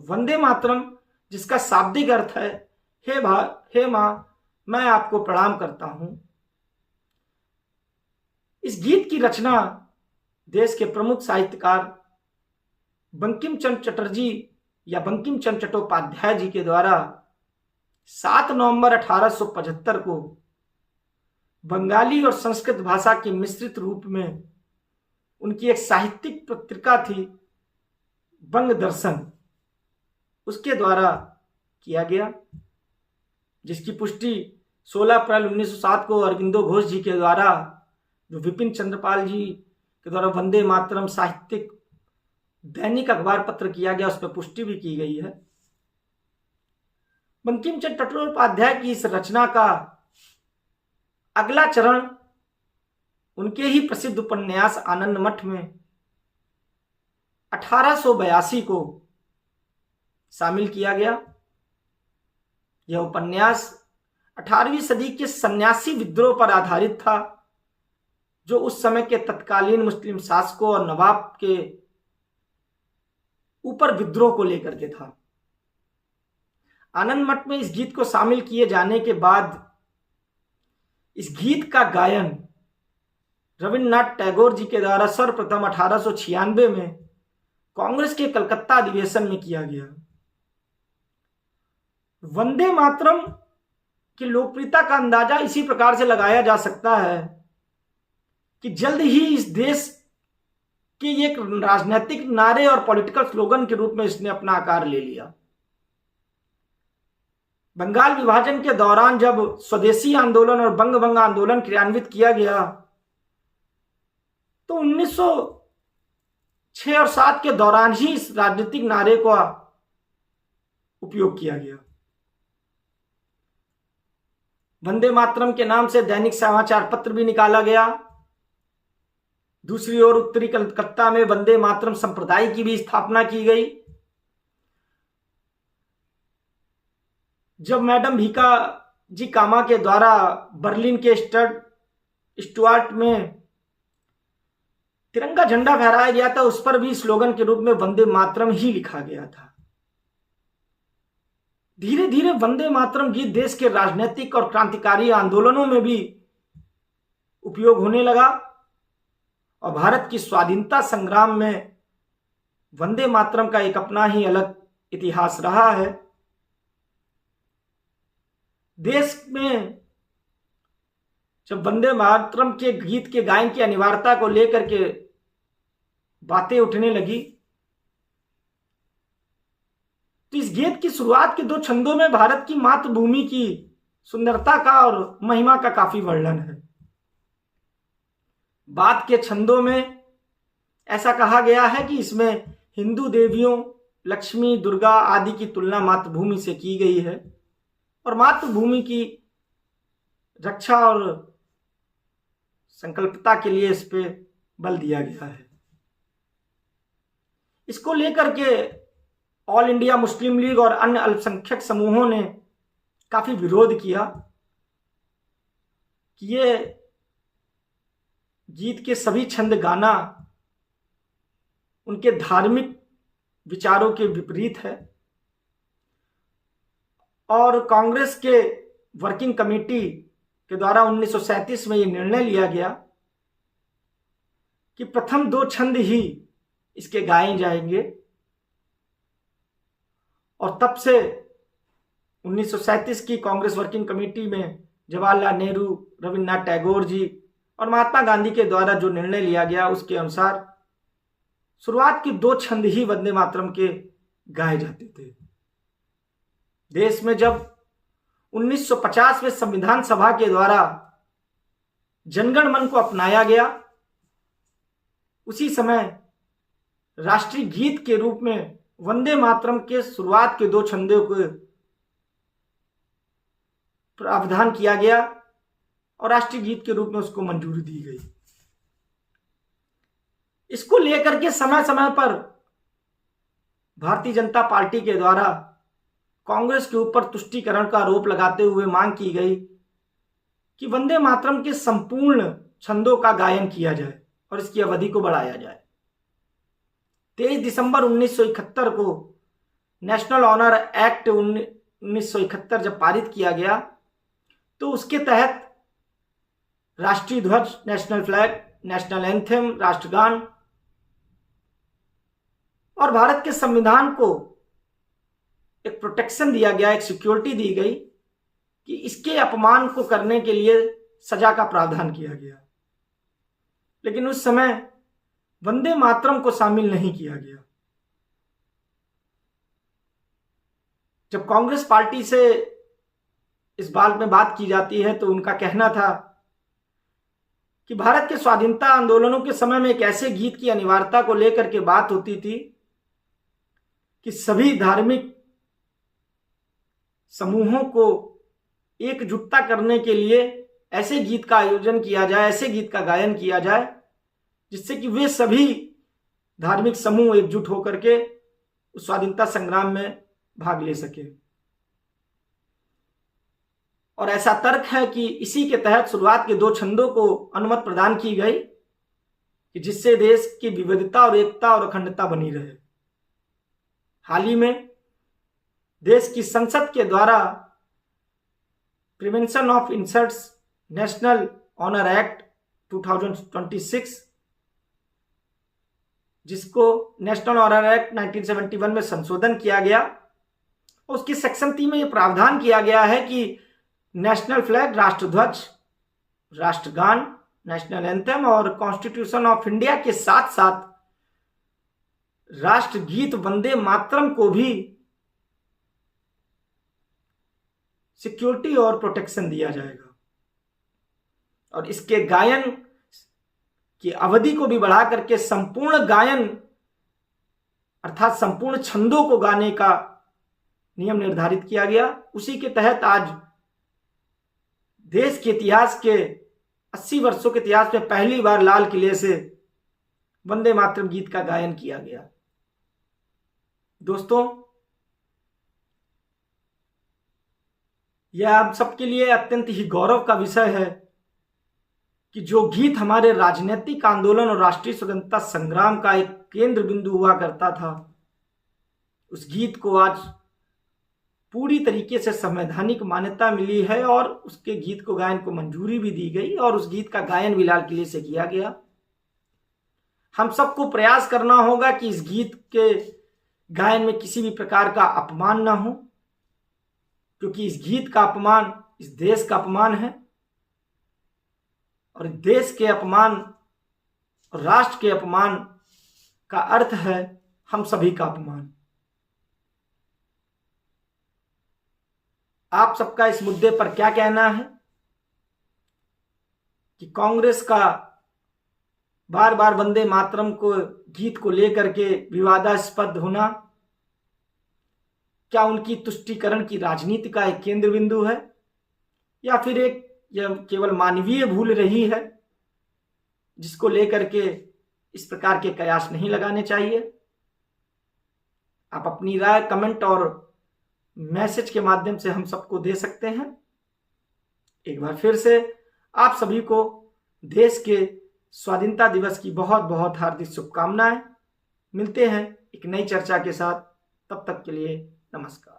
वंदे मातरम, जिसका शाब्दिक अर्थ है हे मां मैं आपको प्रणाम करता हूं। इस गीत की रचना देश के प्रमुख साहित्यकार बंकिम चंद्र चटर्जी या बंकिम चंद्र चट्टोपाध्याय जी के द्वारा 7 नवंबर 1875 को बंगाली और संस्कृत भाषा के मिश्रित रूप में उनकी एक साहित्यिक पत्रिका थी बंग दर्शन, उसके द्वारा किया गया, जिसकी पुष्टि 16 अप्रैल 1907 को अरविंदो घोष जी के द्वारा, जो विपिन चंद्रपाल जी के द्वारा वंदे मातरम साहित्यिक दैनिक अखबार पत्र किया गया, उस पर पुष्टि भी की गई है। बंकिम चंद्र चट्टोपाध्याय की इस रचना का अगला चरण उनके ही प्रसिद्ध उपन्यास आनंद मठ में 1882 को शामिल किया गया। यह उपन्यास 18वीं सदी के सन्यासी विद्रोह पर आधारित था, जो उस समय के तत्कालीन मुस्लिम शासकों और नवाब के ऊपर विद्रोह को लेकर के था। आनंद मठ में इस गीत को शामिल किए जाने के बाद इस गीत का गायन रविन्द्रनाथ टैगोर जी के द्वारा सर्वप्रथम 1896 में कांग्रेस के कलकत्ता अधिवेशन में किया गया। वंदे मातरम की लोकप्रियता का अंदाजा इसी प्रकार से लगाया जा सकता है कि जल्द ही इस देश के एक राजनीतिक नारे और पॉलिटिकल स्लोगन के रूप में इसने अपना आकार ले लिया। बंगाल विभाजन के दौरान जब स्वदेशी आंदोलन और बंग आंदोलन क्रियान्वित किया गया, तो 1906 और 7 के दौरान ही इस राजनीतिक नारे का उपयोग किया गया। वंदे मातरम के नाम से दैनिक समाचार पत्र भी निकाला गया। दूसरी ओर उत्तरी कलकत्ता में वंदे मातरम संप्रदाय की भी स्थापना की गई। जब मैडम भीका जी कामा के द्वारा बर्लिन के स्टुअर्ट में तिरंगा झंडा फहराया गया था, उस पर भी स्लोगन के रूप में वंदे मातरम ही लिखा गया था। धीरे धीरे वंदे मातरम गीत देश के राजनीतिक और क्रांतिकारी आंदोलनों में भी उपयोग होने लगा और भारत की स्वाधीनता संग्राम में वंदे मातरम का एक अपना ही अलग इतिहास रहा है। देश में जब वंदे मातरम के गीत के गायन की अनिवार्यता को लेकर के बातें उठने लगी, तो इस गीत की शुरुआत के 2 छंदों में भारत की मातृभूमि की सुंदरता का और महिमा का काफी वर्णन है। बाद के छंदों में ऐसा कहा गया है कि इसमें हिंदू देवियों लक्ष्मी, दुर्गा आदि की तुलना मातृभूमि से की गई है और मातृभूमि की रक्षा और संकल्पता के लिए इस पे बल दिया गया है। इसको लेकर के ऑल इंडिया मुस्लिम लीग और अन्य अल्पसंख्यक समूहों ने काफी विरोध किया कि ये गीत के सभी छंद गाना उनके धार्मिक विचारों के विपरीत है। और कांग्रेस के वर्किंग कमेटी के द्वारा 1937 में यह निर्णय लिया गया कि प्रथम 2 छंद ही इसके गाए जाएंगे और तब से 1937 की कांग्रेस वर्किंग कमेटी में जवाहरलाल नेहरू, रविन्द्रनाथ टैगोर जी और महात्मा गांधी के द्वारा जो निर्णय लिया गया, उसके अनुसार शुरुआत के 2 छंद ही वंदे मातरम के गाए जाते थे। देश में जब 1950 में संविधान सभा के द्वारा जनगण मन को अपनाया गया, उसी समय राष्ट्रीय गीत के रूप में वंदे मातरम के शुरुआत के 2 छंदों को प्रावधान किया गया और राष्ट्रीय गीत के रूप में उसको मंजूरी दी गई। इसको लेकर के समय समय पर भारतीय जनता पार्टी के द्वारा कांग्रेस के ऊपर तुष्टीकरण का आरोप लगाते हुए मांग की गई कि वंदे मातरम के संपूर्ण छंदों का गायन किया जाए और इसकी अवधि को बढ़ाया जाए। 23 दिसंबर 1971 को नेशनल ऑनर एक्ट 1971 जब पारित किया गया तो उसके तहत राष्ट्रीय ध्वज, नेशनल फ्लैग, नेशनल एंथम, राष्ट्रगान और भारत के संविधान को एक प्रोटेक्शन दिया गया, एक सिक्योरिटी दी गई कि इसके अपमान को करने के लिए सजा का प्रावधान किया गया। लेकिन उस समय वंदे मातरम को शामिल नहीं किया गया। जब कांग्रेस पार्टी से इस बात में बात की जाती है तो उनका कहना था कि भारत के स्वाधीनता आंदोलनों के समय में एक ऐसे गीत की अनिवार्यता को लेकर के बात होती थी कि सभी धार्मिक समूहों को एकजुटता करने के लिए ऐसे गीत का आयोजन किया जाए, ऐसे गीत का गायन किया जाए जिससे कि वे सभी धार्मिक समूह एकजुट होकर के उस स्वाधीनता संग्राम में भाग ले सके। और ऐसा तर्क है कि इसी के तहत शुरुआत के 2 छंदों को अनुमति प्रदान की गई कि जिससे देश की विविधता और एकता और अखंडता बनी रहे। हाल ही में देश की संसद के द्वारा prevention of insults national honour act 2026, जिसको नेशनल ऑनर एक्ट 1971 में संशोधन किया गया, उसकी सेक्शन 3 में यह प्रावधान किया गया है कि नेशनल फ्लैग, राष्ट्रध्वज, राष्ट्रगान, नेशनल एंथम और कॉन्स्टिट्यूशन ऑफ इंडिया के साथ साथ राष्ट्रगीत वंदे मातरम को भी सिक्योरिटी और प्रोटेक्शन दिया जाएगा और इसके गायन की अवधि को भी बढ़ा करके संपूर्ण गायन अर्थात संपूर्ण छंदों को गाने का नियम निर्धारित किया गया। उसी के तहत आज देश के इतिहास के 80 वर्षों के इतिहास में पहली बार लाल किले से वंदे मातरम गीत का गायन किया गया। दोस्तों, यह आप सबके लिए अत्यंत ही गौरव का विषय है कि जो गीत हमारे राजनीतिक आंदोलन और राष्ट्रीय स्वतंत्रता संग्राम का एक केंद्र बिंदु हुआ करता था, उस गीत को आज पूरी तरीके से संवैधानिक मान्यता मिली है और उसके गीत को गायन को मंजूरी भी दी गई और उस गीत का गायन भी लाल किले से किया गया। हम सबको प्रयास करना होगा कि इस गीत के गायन में किसी भी प्रकार का अपमान ना हो, क्योंकि इस गीत का अपमान इस देश का अपमान है और देश के अपमान और राष्ट्र के अपमान का अर्थ है हम सभी का अपमान। आप सबका इस मुद्दे पर क्या कहना है कि कांग्रेस का बार बार वंदे मातरम को गीत को लेकर के विवादास्पद होना क्या उनकी तुष्टीकरण की राजनीति का एक केंद्र बिंदु है या फिर एक यह केवल मानवीय भूल रही है जिसको लेकर के इस प्रकार के कयास नहीं लगाने चाहिए? आप अपनी राय कमेंट और मैसेज के माध्यम से हम सबको दे सकते हैं। एक बार फिर से आप सभी को देश के स्वाधीनता दिवस की बहुत बहुत हार्दिक शुभकामनाएं। मिलते हैं एक नई चर्चा के साथ, तब तक के लिए नमस्कार।